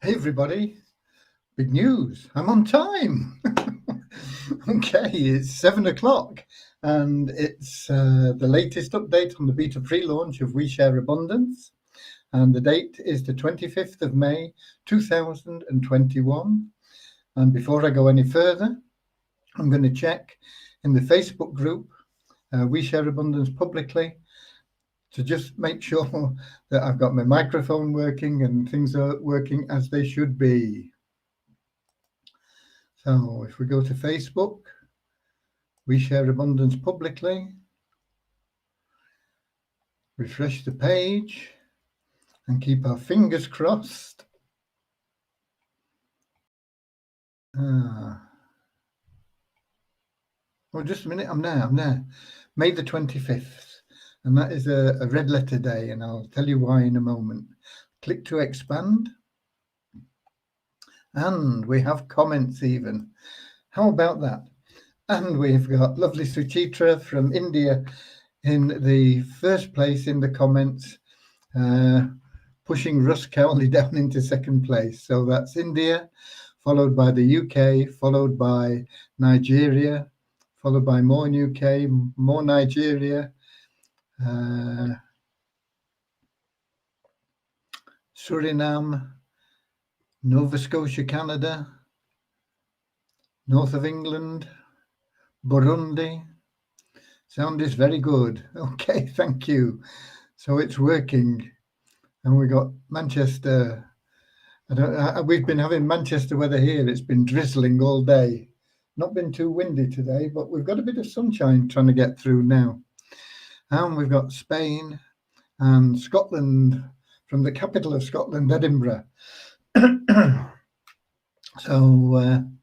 Hey everybody, big news, I'm on time. Okay, it's 7 o'clock and it's the latest update on the beta pre-launch of We Share Abundance, and the date is the 25th of May 2021. And before I go any further, I'm going to check in the Facebook group We Share Abundance publicly to just make sure that I've got my microphone working and things are working as they should be. So if we go to Facebook, We Share Abundance publicly, refresh the page and keep our fingers crossed. Oh, just a minute, I'm there. May the 25th, and that is a red letter day, and I'll tell you why in a moment. Click to expand, and we have comments even. How about that? And we've got lovely Suchitra from India in the first place in the comments, pushing Russ Cowley down into second place. So that's India, followed by the UK, followed by Nigeria, followed by more UK, more Nigeria, Suriname, Nova Scotia, Canada, north of England, Burundi. Sound is very good. Okay, thank you. So it's working. And we got Manchester. We've been having Manchester weather here. It's been drizzling all day. Not been too windy today, but we've got a bit of sunshine trying to get through now. And we've got Spain and Scotland, from the capital of Scotland, Edinburgh. So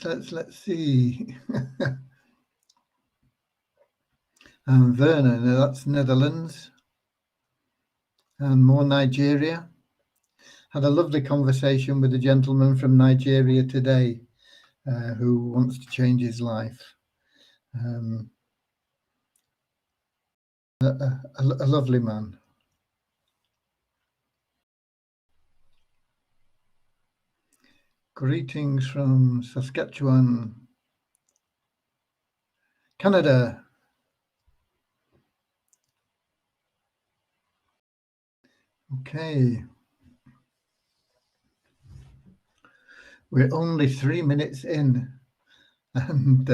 let's see. And Vernon, that's Netherlands, and more Nigeria. Had a lovely conversation with a gentleman from Nigeria today who wants to change his life. A lovely man. Greetings from Saskatchewan, Canada. Okay. We're only 3 minutes in, and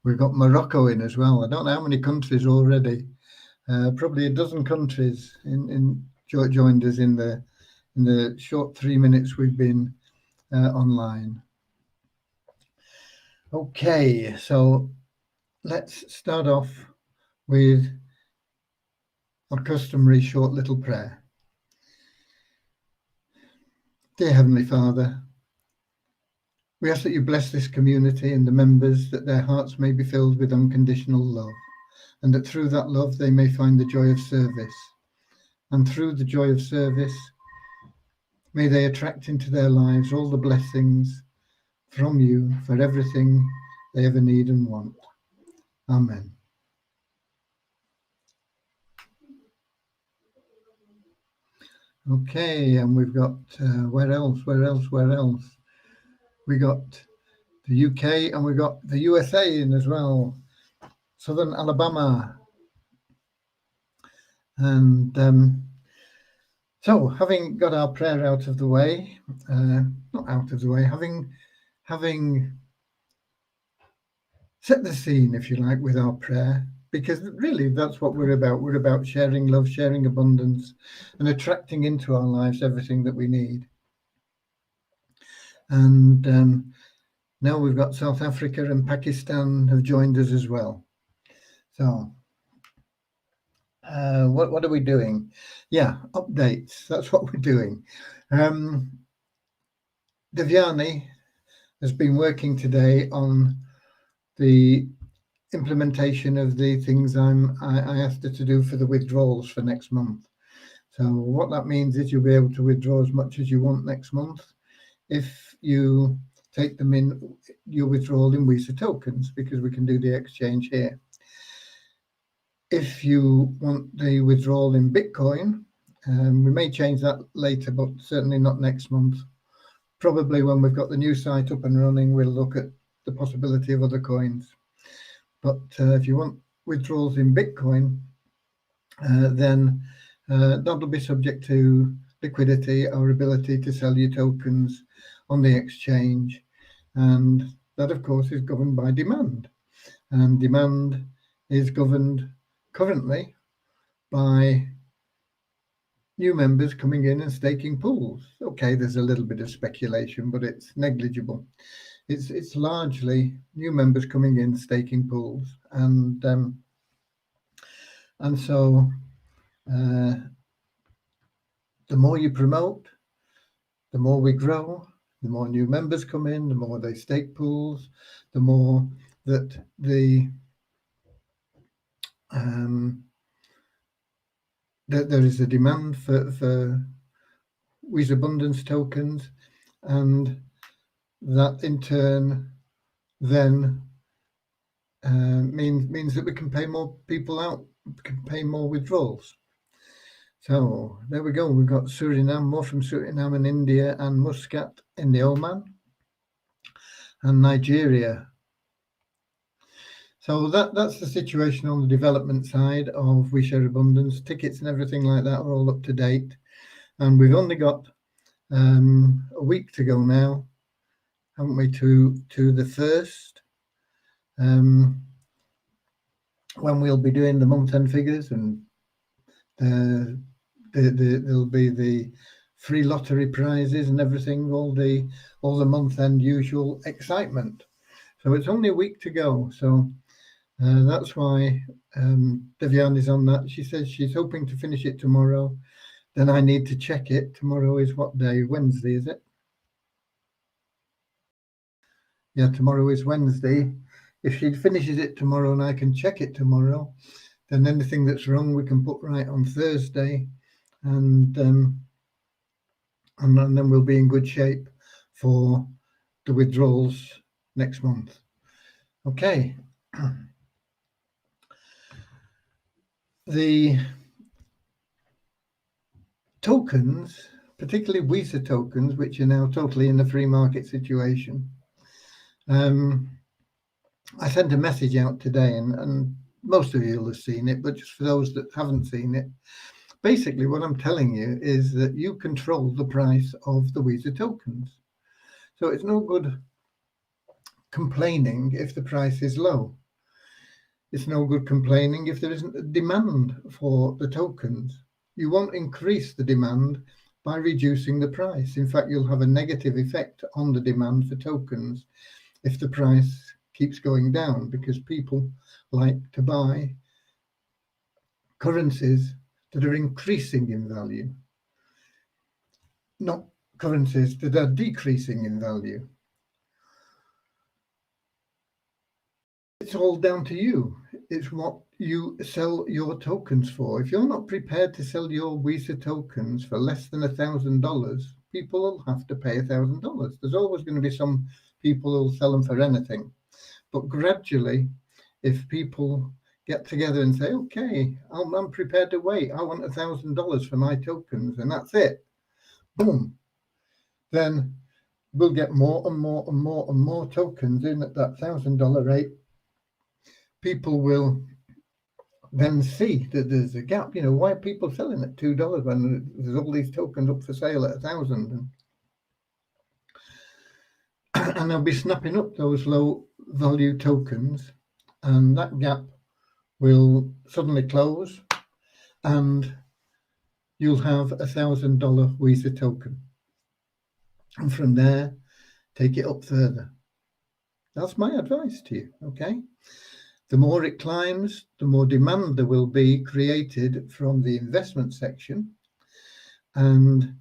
we've got Morocco in as well. I don't know how many countries already. Probably a dozen countries joined us in the short 3 minutes we've been online. Okay, so let's start off with our customary short little prayer. Dear Heavenly Father, we ask that you bless this community and the members, that their hearts may be filled with unconditional love, and that through that love they may find the joy of service. And through the joy of service, may they attract into their lives all the blessings from you for everything they ever need and want. Amen. Okay, and we've got, where else? We got the UK and we got the USA in as well, Southern Alabama. And so having got our prayer out of the way, not out of the way, having set the scene, if you like, with our prayer, because really that's what we're about. We're about sharing love, sharing abundance, and attracting into our lives everything that we need. And now we've got South Africa and Pakistan have joined us as well. So what are we doing? Yeah, updates. That's what we're doing. Devyani has been working today on the implementation of the things I asked her to do for the withdrawals for next month. So what that means is you'll be able to withdraw as much as you want next month if you take them in your withdrawal in Visa tokens, because we can do the exchange here. if you want the withdrawal in Bitcoin, we may change that later, but certainly not next month. Probably when we've got the new site up and running, we'll look at the possibility of other coins. But if you want withdrawals in Bitcoin, then that'll be subject to liquidity, our ability to sell your tokens on the exchange. And that, of course, is governed by demand. And demand is governed currently by new members coming in and staking pools. Okay, there's a little bit of speculation, but it's negligible. It's largely new members coming in, staking pools, and so the more you promote, the more we grow, the more new members come in, the more they stake pools, the more that that there is a demand for Wheeze Abundance tokens, and that in turn then means that we can pay more people out, can pay more withdrawals. So there we go. We've got Suriname, more from Suriname and India, and Muscat in the Oman, and Nigeria. So that's the situation on the development side of We Share Abundance. Tickets and everything like that are all up to date, and we've only got a week to go now, haven't we, to the 1st, when we'll be doing the month-end figures, and there'll be the free lottery prizes and everything, all the month-end usual excitement. So it's only a week to go. So that's why Devian is on that. She says she's hoping to finish it tomorrow. Then I need to check it. Tomorrow is what day? Wednesday, is it? Yeah, tomorrow is Wednesday. If she finishes it tomorrow and I can check it tomorrow, then anything that's wrong we can put right on Thursday, and then we'll be in good shape for the withdrawals next month. Okay. The tokens, particularly WISA tokens, which are now totally in the free market situation. I sent a message out today, and most of you will have seen it, but just for those that haven't seen it, basically what I'm telling you is that you control the price of the WISA tokens. So it's no good complaining if the price is low. It's no good complaining if there isn't a demand for the tokens. You won't increase the demand by reducing the price. In fact, you'll have a negative effect on the demand for tokens if the price keeps going down, because people like to buy currencies that are increasing in value, not currencies that are decreasing in value. It's all down to you. It's what you sell your tokens for. If you're not prepared to sell your WISA tokens for less than $1,000, people will have to pay $1,000. There's always going to be some people who'll sell them for anything. But gradually, if people get together and say, okay, I'm prepared to wait, I want $1,000 for my tokens, and that's it, boom, then we'll get more and more and more and more tokens in at that $1,000 rate. People will then see that there's a gap. You know, why are people selling at $2 when there's all these tokens up for sale at $1,000? And they'll be snapping up those low value tokens, and that gap will suddenly close, and you'll have $1,000 WISA token. And from there, take it up further. That's my advice to you, okay? The more it climbs, the more demand there will be created from the investment section. And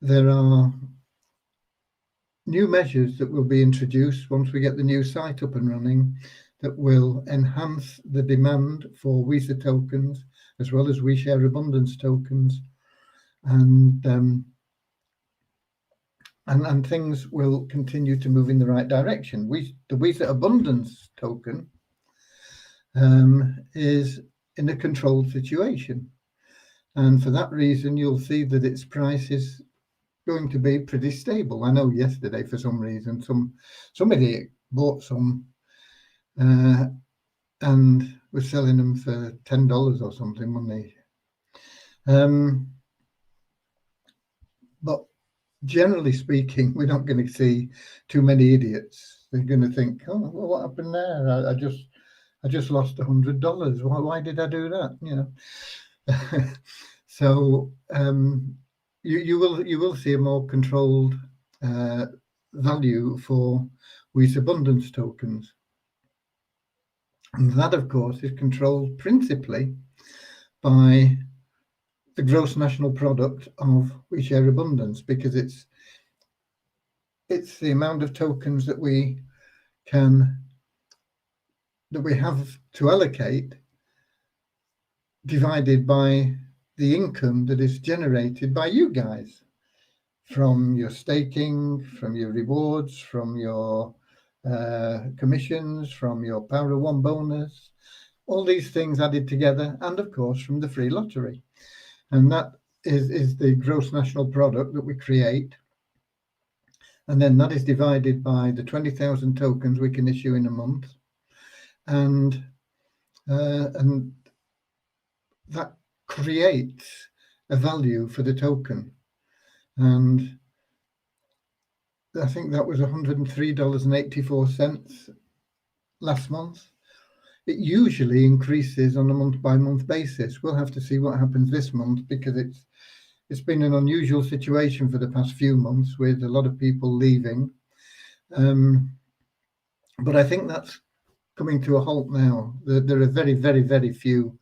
there are new measures that will be introduced once we get the new site up and running that will enhance the demand for WISA tokens, as well as We Share Abundance tokens. And things will continue to move in the right direction. The WISA Abundance token is in a controlled situation. And for that reason, you'll see that its price is going to be pretty stable. I know yesterday, for some reason, somebody bought some and was selling them for $10 or something, weren't they? But generally speaking, we're not going to see too many idiots. They're going to think, "Oh, well, what happened there? I just lost $100. Why did I do that?" You know. So you will see a more controlled value for WISA Abundance tokens, and that, of course, is controlled principally by the gross national product of WeShare Abundance, because it's the amount of tokens that we have to allocate divided by the income that is generated by you guys from your staking, from your rewards, from your commissions, from your Power of One bonus, all these things added together, and of course from the free lottery. And that is the gross national product that we create. And then that is divided by the 20,000 tokens we can issue in a month. And that creates a value for the token. And I think that was $103.84 last month. It usually increases on a month-by-month basis. We'll have to see what happens this month, because it's been an unusual situation for the past few months with a lot of people leaving. But I think that's coming to a halt now. There are very, very, very few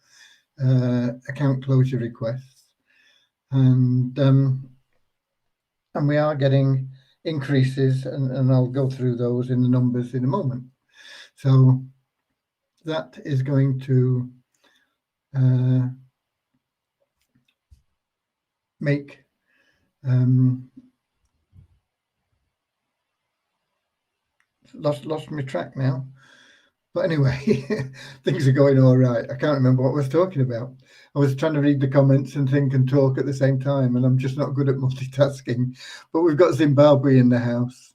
account closure requests, and we are getting increases, and I'll go through those in the numbers in a moment. So that is going to make lost my track now. But anyway, things are going all right. I can't remember what I was talking about. I was trying to read the comments and think and talk at the same time, and I'm just not good at multitasking. But we've got Zimbabwe in the house.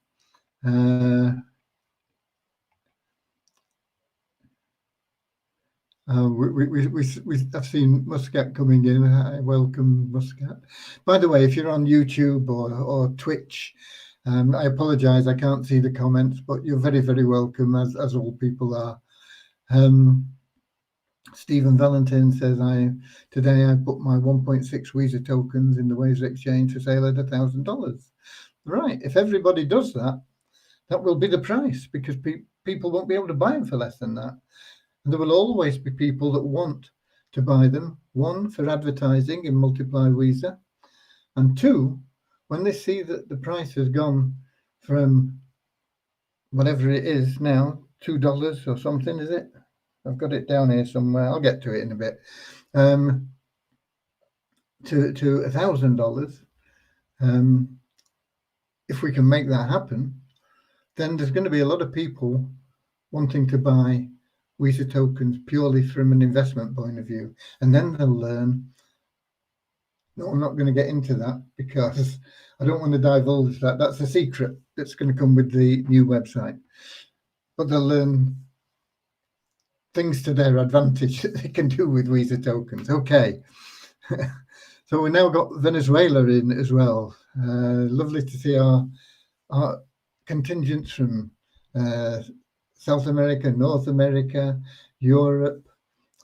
I've seen Muscat coming in. I welcome Muscat. By the way, if you're on YouTube or Twitch, I apologize, I can't see the comments, but you're very, very welcome, as all people are. Stephen Valentin says, today I put my 1.6 WISA tokens in the WISA exchange for sale at $1,000. Right, if everybody does that, that will be the price, because people won't be able to buy them for less than that. And there will always be people that want to buy them, one, for advertising in Multiply WISA, and two, when they see that the price has gone from whatever it is now, $2 or something, is it? I've got it down here somewhere. I'll get to it in a bit. To $1,000. If we can make that happen, then there's going to be a lot of people wanting to buy WISA tokens purely from an investment point of view, and then they'll learn. No, I'm not going to get into that because I don't want to divulge that. That's a secret that's going to come with the new website. But they'll learn things to their advantage that they can do with WISA tokens. Okay. So we now got Venezuela in as well. Lovely to see our contingents from South America, North America, Europe,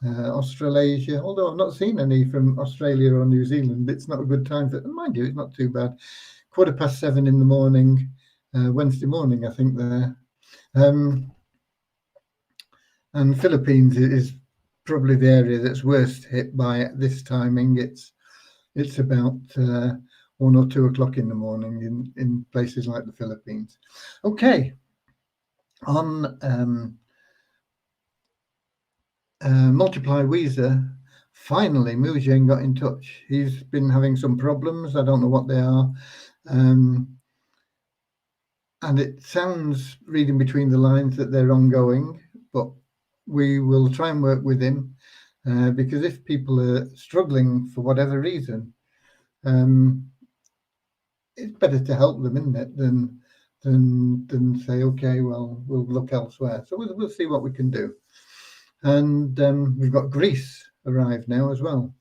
Australasia, although I've not seen any from Australia or New Zealand. It's not a good time for, mind you, it's not too bad. 7:15 in the morning, Wednesday morning, I think there. And Philippines is probably the area that's worst hit by this timing. It's about 1 or 2 o'clock in the morning in places like the Philippines. Okay. On Multiply WISA, finally Mugen got in touch. He's been having some problems. I don't know what they are. And it sounds, reading between the lines, that they're ongoing, but we will try and work with him. because if people are struggling for whatever reason, it's better to help them, isn't it, than say, okay, well, we'll look elsewhere. So we'll see what we can do. And we've got Greece arrived now as well.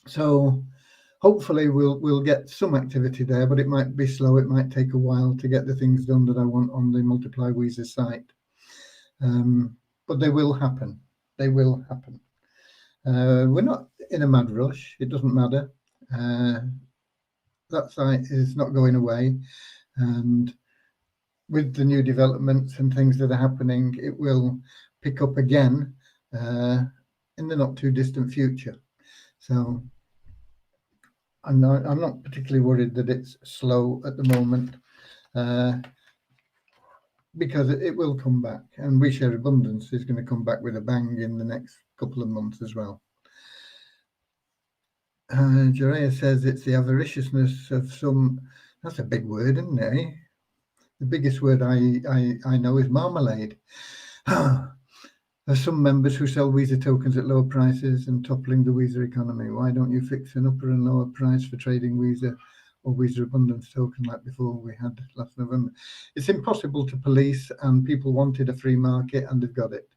So hopefully we'll get some activity there, but it might be slow. It might take a while to get the things done that I want on the Multiply Weezer site. But they will happen. They will happen. We're not in a mad rush. It doesn't matter. That site is not going away. And with the new developments and things that are happening, it will pick up again in the not too distant future. So I'm not particularly worried that it's slow at the moment, because it will come back, and We Share Abundance is going to come back with a bang in the next couple of months as well. Jerea says it's the avariciousness of some. That's a big word, isn't it? Eh? The biggest word I know is marmalade. There's some members who sell Weezer tokens at lower prices and toppling the Weezer economy. Why don't you fix an upper and lower price for trading Weezer or Weezer Abundance token like before we had last November? It's impossible to police, and people wanted a free market and they've got it.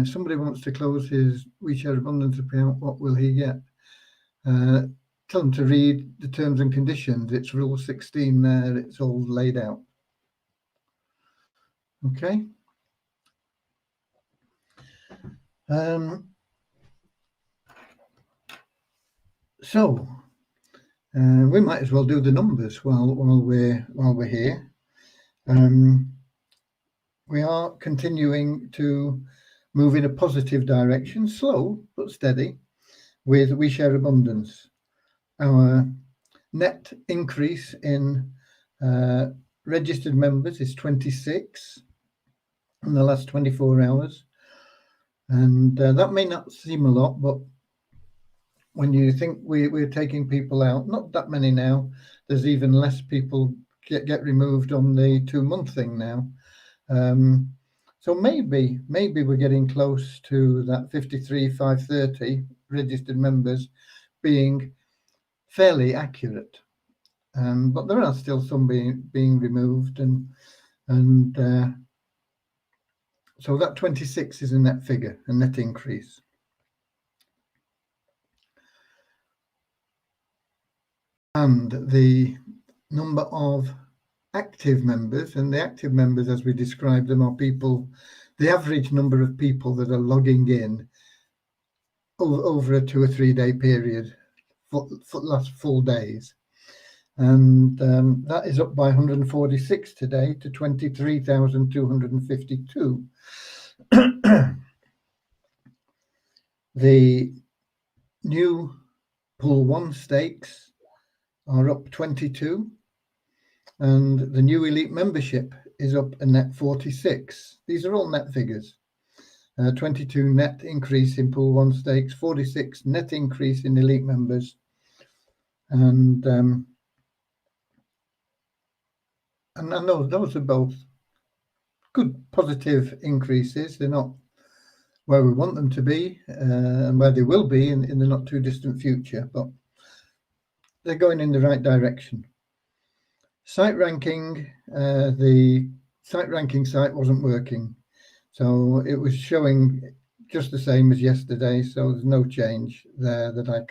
Somebody wants to close his We Share Abundance account. What will he get? Tell them to read the terms and conditions. It's rule 16 there. It's all laid out. Okay. So we might as well do the numbers while we're here. We are continuing to move in a positive direction, slow but steady, with We Share Abundance. Our net increase in registered members is 26 in the last 24 hours. And that may not seem a lot, but when you think we're taking people out, not that many now, there's even less people get removed on the 2-month thing now. So maybe we're getting close to that 53,530 registered members being fairly accurate. But there are still some being removed, and so that 26 is a net figure, a net increase. And the number of active members, and the active members as we describe them are people, the average number of people that are logging in over a 2 or 3 day period, for last full days. And that is up by 146 today to 23,252. The new Pool 1 stakes are up 22, and the new elite membership is up a net 46. These are all net figures. 22 net increase in Pool 1 stakes, 46 net increase in elite members, and those are both good positive increases. They're not where we want them to be, and where they will be in the not too distant future, but they're going in the right direction. Site ranking, the site ranking site wasn't working, so it was showing just the same as yesterday. So there's no change there that I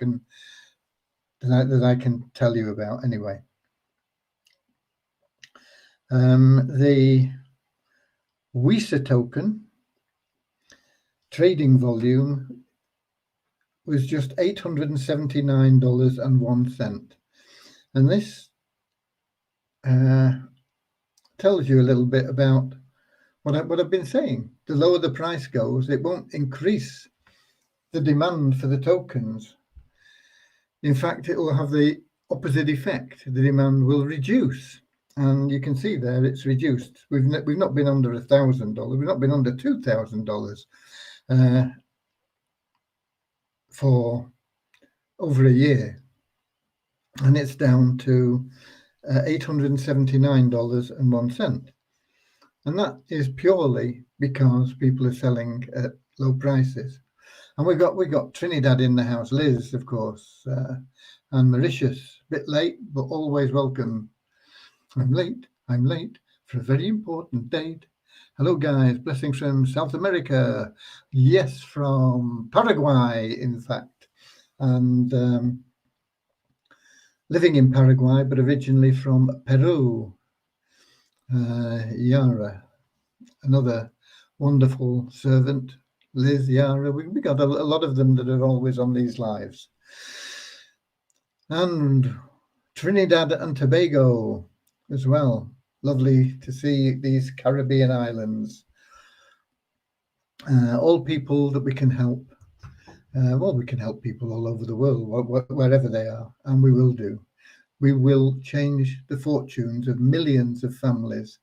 can tell you about anyway. The Weezer token trading volume was just $879.01, and this tells you a little bit about what I've been saying. The lower the price goes, it won't increase the demand for the tokens. In fact, it will have the opposite effect. The demand will reduce, and you can see there it's reduced. We've not been under $1,000. We've not been under $2,000 for over a year, and it's down to $879.01. And that is purely because people are selling at low prices. And we got Trinidad in the house, Liz, of course, and Mauritius. Bit late, but always welcome. I'm late for a very important date. Hello, guys. Blessings from South America. Yes, from Paraguay, in fact. And living in Paraguay, but originally from Peru. Yara, another wonderful servant. Liz, Yara, we got a lot of them that are always on these lives. And Trinidad and Tobago as well. Lovely to see these Caribbean islands. All people that we can help. Well, we can help people all over the world, wherever they are, and we will do. We will change the fortunes of millions of families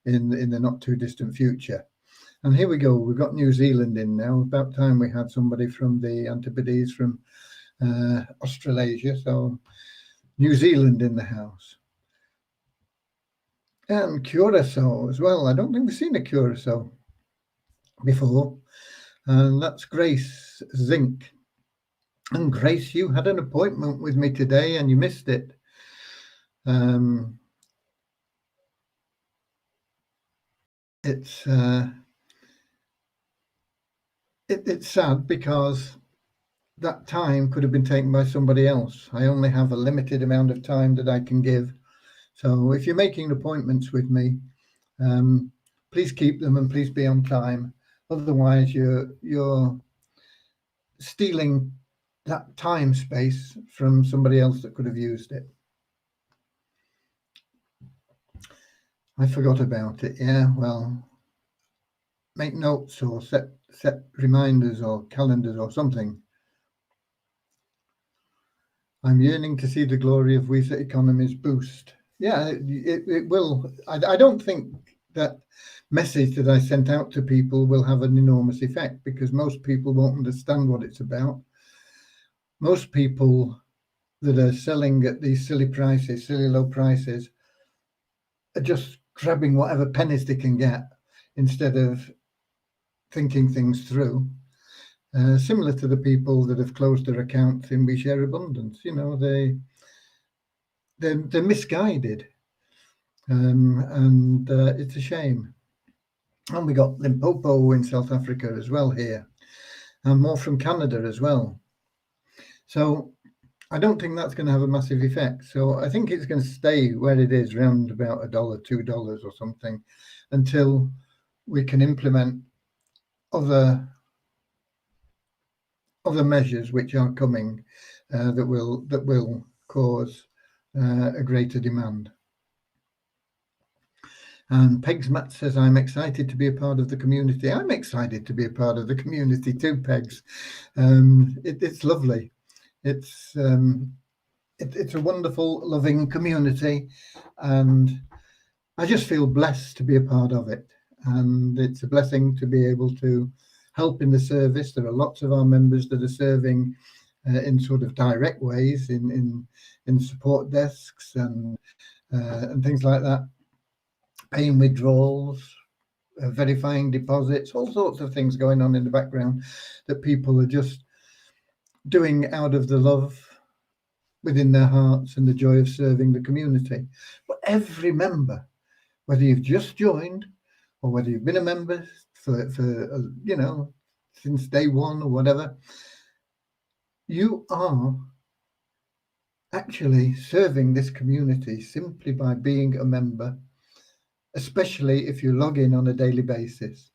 in the not too distant future. And here we go. We've got New Zealand in now. About time we had somebody from the Antipodes from Australasia. So New Zealand in the house. And Curacao as well. I don't think we've seen a Curacao before. And that's Grace Zink. And Grace, you had an appointment with me today and you missed it. It's sad because that time could have been taken by somebody else. I only have a limited amount of time that I can give. So if you're making appointments with me, please keep them and please be on time. Otherwise, you're stealing that time space from somebody else that could have used it. I forgot about it. Yeah, well, make notes or set reminders or calendars or something. I'm yearning to see the glory of WISA economies boost. Yeah, it will. I don't think that message that I sent out to people will have an enormous effect because most people won't understand what it's about. Most people that are selling at these silly prices, silly low prices, are just grabbing whatever pennies they can get instead of thinking things through. Similar to the people that have closed their accounts in We Share Abundance, they're misguided, and it's a shame. And we got Limpopo in South Africa as well here, and more from Canada as well. So I don't think that's going to have a massive effect. So I think it's going to stay where it is, around about $1, $2 or something, until we can implement other measures which are coming that will cause a greater demand. And Pegs Matt says, I'm excited to be a part of the community. I'm excited to be a part of the community too, Pegs. It's lovely. It's a wonderful, loving community, and I just feel blessed to be a part of it. And it's a blessing to be able to help in the service. There are lots of our members that are serving in sort of direct ways in support desks and things like that, paying withdrawals, verifying deposits, all sorts of things going on in the background that people are just doing out of the love within their hearts and the joy of serving the community. But every member, whether you've just joined or whether you've been a member for since day one or whatever, you are actually serving this community simply by being a member, especially if you log in on a daily basis,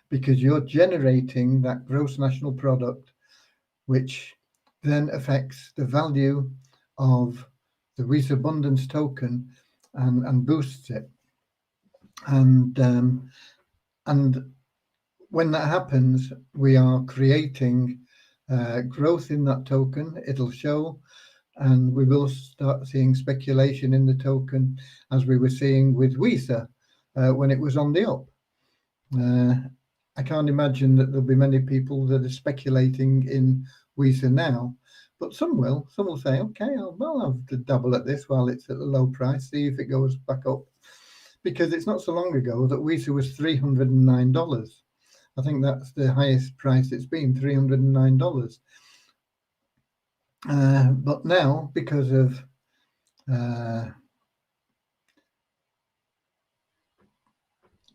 because you're generating that gross national product, which then affects the value of the WISA Abundance token and boosts it. And when that happens, we are creating growth in that token. It'll show, and we will start seeing speculation in the token, as we were seeing with WISA when it was on the up. I can't imagine that there'll be many people that are speculating in WISA now, but some will. Some will say, okay, I'll have to dabble at this while it's at a low price, see if it goes back up. because it's not so long ago that WISA was $309. I think that's the highest price it's been, $309. But now, because of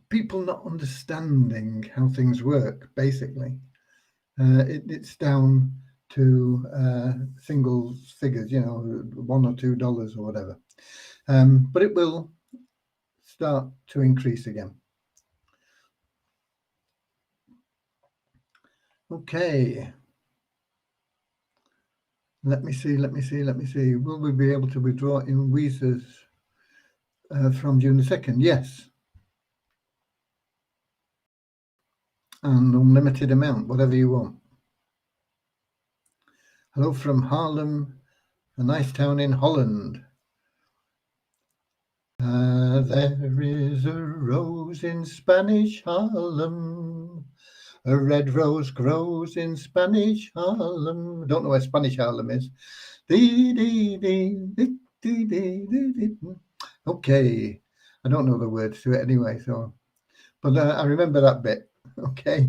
people not understanding how things work, basically, it's down to single figures, $1 or $2 or whatever. But it will start to increase again. Okay. Let me see. Will we be able to withdraw in WISAs from June the 2nd? Yes. And unlimited amount, whatever you want. Hello from Haarlem, a nice town in Holland. There is a rose in Spanish Harlem. A red rose grows in Spanish Harlem. I don't know where Spanish Harlem is. Okay. I don't know the words to it anyway, but I remember that bit. Okay.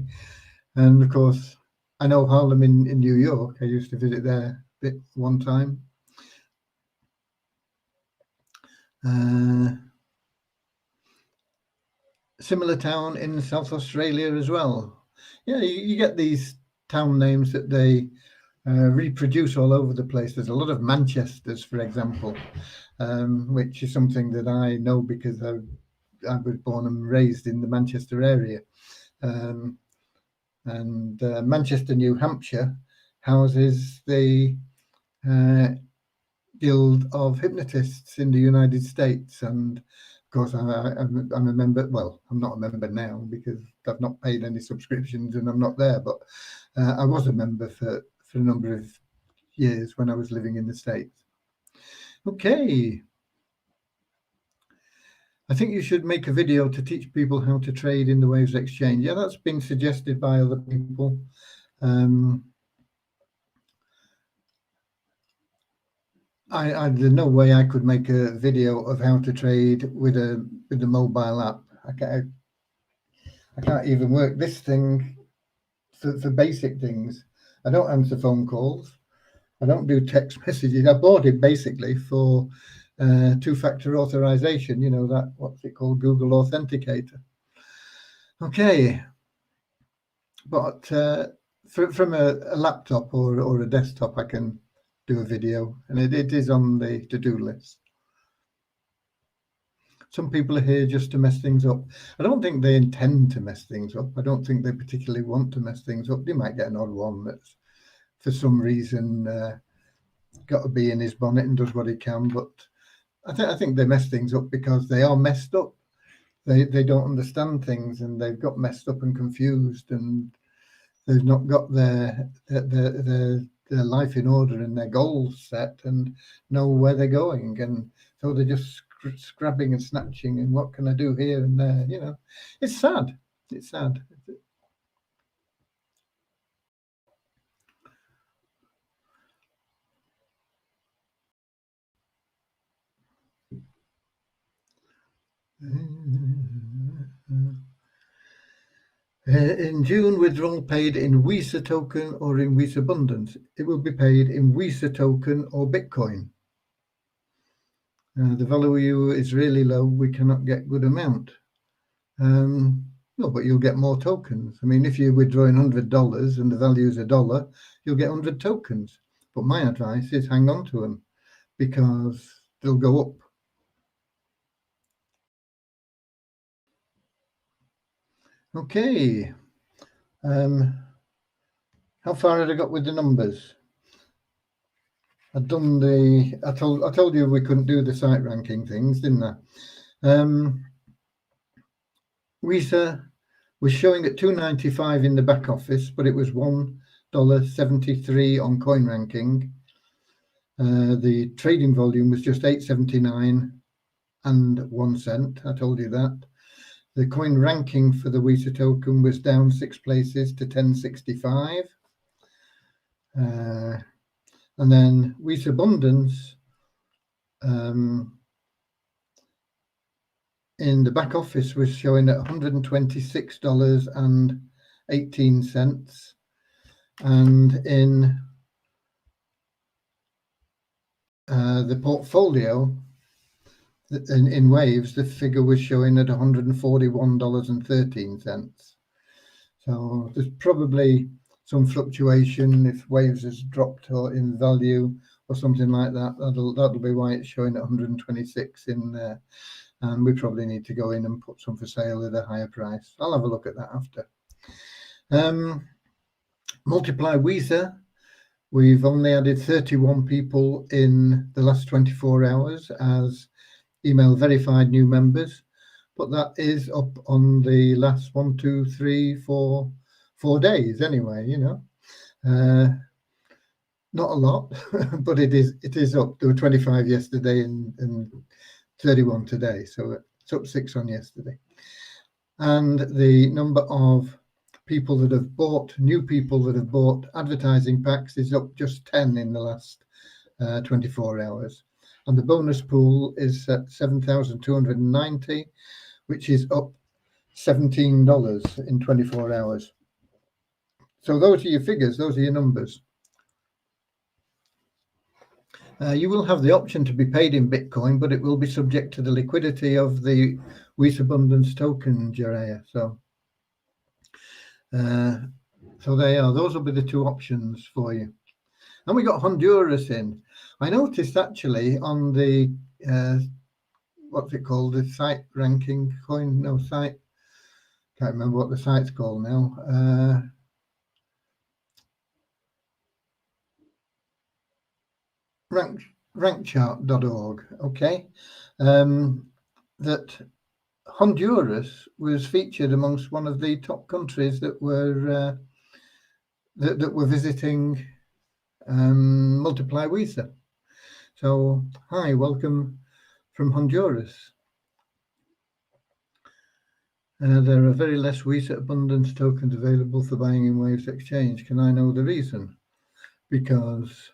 And of course, I know Harlem in New York. I used to visit there a bit one time. Similar town in South Australia as well. Yeah, you get these town names that they reproduce all over the place. There's a lot of Manchesters, for example, which is something that I know because I was born and raised in the Manchester area. And Manchester, New Hampshire houses the Guild of Hypnotists in the United States. And of course, I'm a member. Well, I'm not a member now because I've not paid any subscriptions and I'm not there. But I was a member for a number of years when I was living in the States. Okay. I think you should make a video to teach people how to trade in the Waves Exchange. Yeah, that's been suggested by other people. There's no way I could make a video of how to trade with the mobile app. I can't even work this thing for basic things. I don't answer phone calls. I don't do text messages. I bought it basically for two-factor authorization. That, what's it called, Google Authenticator. Okay, but from a laptop or a desktop, I can do a video, and it is on the to-do list. Some people are here just to mess things up. I don't think they intend to mess things up. I don't think they particularly want to mess things up. They might get an odd one that's for some reason got to be in his bonnet and does what he can, but I think they mess things up because they are messed up. They don't understand things, and they've got messed up and confused, and they've not got their life in order and their goals set and know where they're going, and so they're just scrabbing and snatching and what can I do here and there. It's sad. It's sad. In June, withdrawal paid in WISA token or in WISA Abundance. It will be paid in WISA token or Bitcoin. The value is really low. We cannot get good amount. No, but you'll get more tokens. I mean, if you're withdrawing $100 and the value is $1, you'll get 100 tokens. But my advice is hang on to them because they'll go up. Okay. How far had I got with the numbers? I'd done I told you we couldn't do the site ranking things, didn't I? WISA was showing at $2.95 in the back office, but it was $1.73 on coin ranking. The trading volume was just 8.79 and 1 cent. I told you that. The coin ranking for the WISA token was down 6 places to 1065. And then WISA Abundance in the back office was showing at $126.18, and in the portfolio in Waves, the figure was showing at $141.13. So there's probably some fluctuation if Waves has dropped or in value or something like that. That'll be why it's showing at 126 in there. And we probably need to go in and put some for sale at a higher price. I'll have a look at that after. Multiply Weezer. We've only added 31 people in the last 24 hours as email verified new members, but that is up on the last 4 days anyway, you know. Not a lot, but it is up. There were 25 yesterday and 31 today, so it's up 6 on yesterday. And the number of people that have bought, new people that have bought advertising packs is up just 10 in the last 24 hours. And the bonus pool is at 7,290, which is up $17 in 24 hours. So those are your figures, those are your numbers. You will have the option to be paid in Bitcoin, but it will be subject to the liquidity of the Wheat Abundance token, Jereya. So they are. Those will be the two options for you. And we got Honduras in. I noticed actually on the what's it called? The site ranking coin? No site. Can't remember what the site's called now. Rankchart.org. Okay, that Honduras was featured amongst one of the top countries that were visiting Multiply Weezer. So hi, welcome from Honduras. There are very less Weezer Abundance tokens available for buying in Waves Exchange. Can I know the reason? Because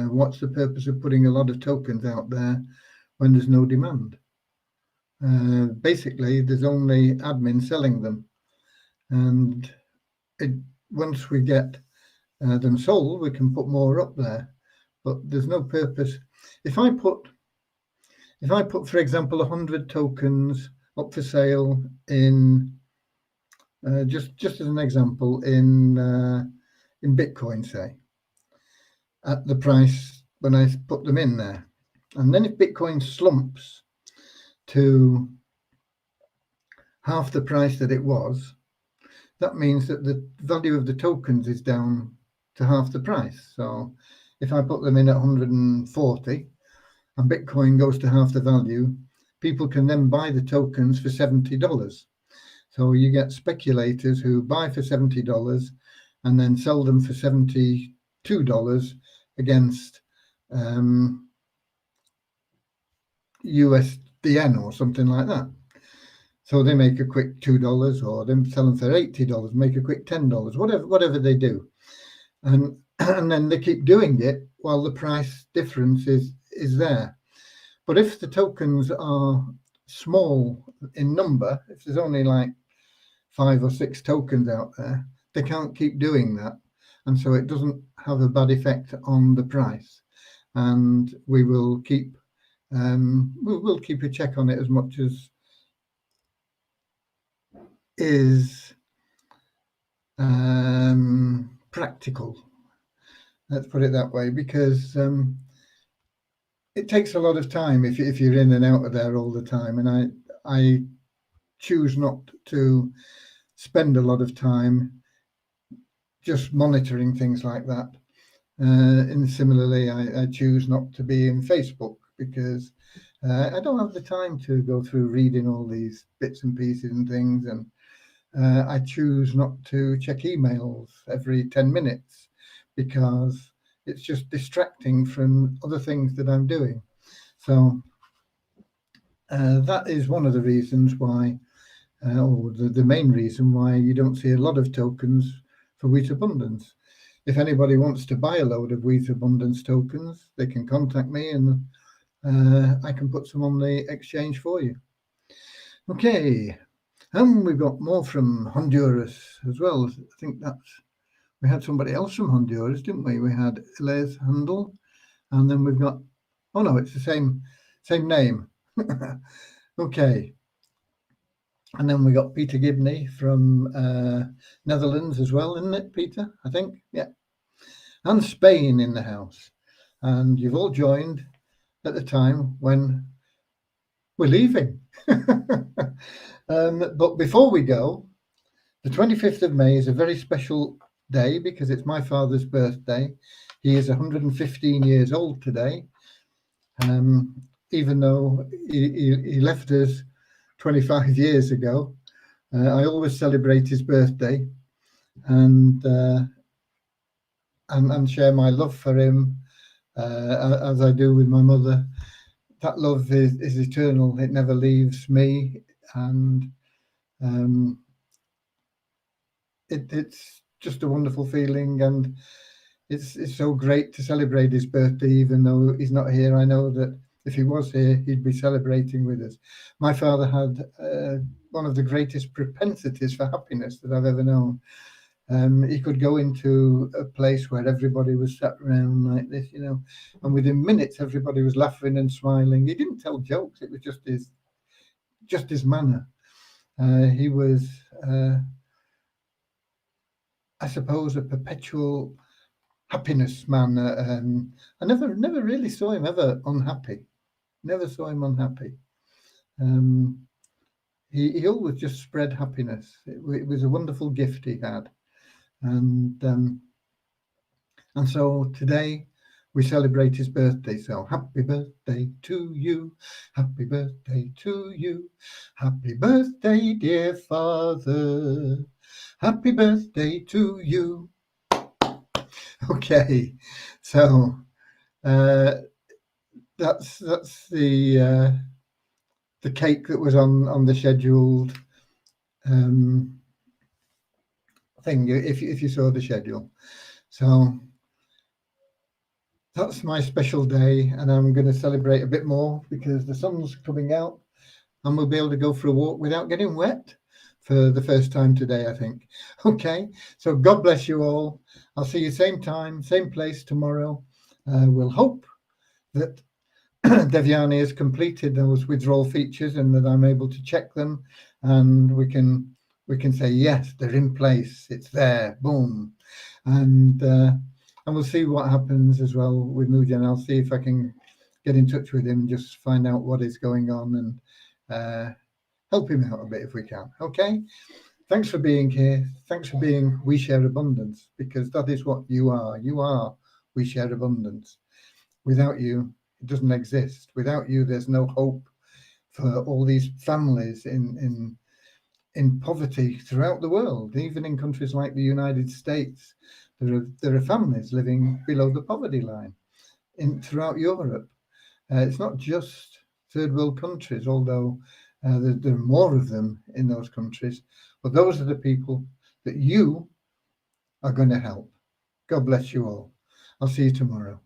what's the purpose of putting a lot of tokens out there when there's no demand? Basically, there's only admin selling them, and once we get them sold, we can put more up there. But there's no purpose. If I put, for example, 100 tokens up for sale in just as an example in Bitcoin, say, at the price when I put them in there, and then if Bitcoin slumps to half the price that it was, that means that the value of the tokens is down to half the price. So if I put them in at 140 and Bitcoin goes to half the value, people can then buy the tokens for $70. So you get speculators who buy for $70 and then sell them for $72 against USDN or something like that. So they make a quick $2, or they sell them for $80, make a quick $10, whatever they do, and then they keep doing it while the price difference is there. But if the tokens are small in number, if there's only like 5 or 6 tokens out there, they can't keep doing that, and so it doesn't have a bad effect on the price. And we will keep we'll keep a check on it as much as is practical. Let's put it that way, because it takes a lot of time if you're in and out of there all the time, and I choose not to spend a lot of time just monitoring things like that. And similarly, I choose not to be in Facebook because I don't have the time to go through reading all these bits and pieces and things, and I choose not to check emails every 10 minutes because it's just distracting from other things that I'm doing. So that is one of the reasons why, or the main reason why you don't see a lot of tokens for Wheat Abundance. If anybody wants to buy a load of Wheat Abundance tokens, they can contact me and I can put some on the exchange for you. Okay, and we've got more from Honduras as well. I think we had somebody else from Honduras, didn't we? We had Les Handel, and then we've got, oh no, it's the same name. Okay. And then we got Peter Gibney from Netherlands as well, isn't it, Peter? I think, yeah. And Spain in the house. And you've all joined at the time when we're leaving. But before we go, the 25th of May is a very special day because it's my father's birthday. He is 115 years old today, even though he left us 25 years ago. I always celebrate his birthday and share my love for him as I do with my mother. That love is eternal. It never leaves me, and it's just a wonderful feeling, and it's so great to celebrate his birthday, even though he's not here. I know that if he was here, he'd be celebrating with us. My father had one of the greatest propensities for happiness that I've ever known. He could go into a place where everybody was sat around like this, and within minutes everybody was laughing and smiling. He didn't tell jokes; it was just his manner. He was, I suppose, a perpetual happiness man. I never really saw him ever unhappy. Never saw him unhappy. He always just spread happiness. It was a wonderful gift he had. And so today we celebrate his birthday. So happy birthday to you. Happy birthday to you. Happy birthday, dear father. Happy birthday to you. Okay, so that's the cake that was on the scheduled thing, if you saw the schedule. So that's my special day, and I'm going to celebrate a bit more because the sun's coming out and we'll be able to go for a walk without getting wet for the first time today, I think. Okay, so God bless you all. I'll see you same time, same place tomorrow. We'll hope that Devyani has completed those withdrawal features and that I'm able to check them, and we can say yes, they're in place, it's there, boom, and we'll see what happens as well with Mujan. I'll see if I can get in touch with him and just find out what is going on and help him out a bit if we can. Okay, thanks for being here. Thanks for being We Share Abundance, because that is what you are. You are We Share Abundance. Without you, it doesn't exist. Without you, there's no hope for all these families in poverty throughout the world. Even in countries like the United States, there are families living below the poverty line throughout Europe. It's not just third world countries, although there are more of them in those countries. But those are the people that you are going to help. God bless you all. I'll see you tomorrow.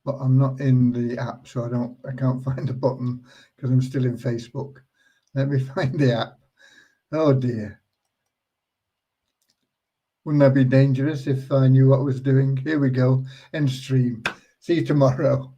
But I'm not in the app, so I can't find the button because I'm still in Facebook. Let me find the app. Oh dear. Wouldn't that be dangerous if I knew what I was doing? Here we go. End stream. See you tomorrow.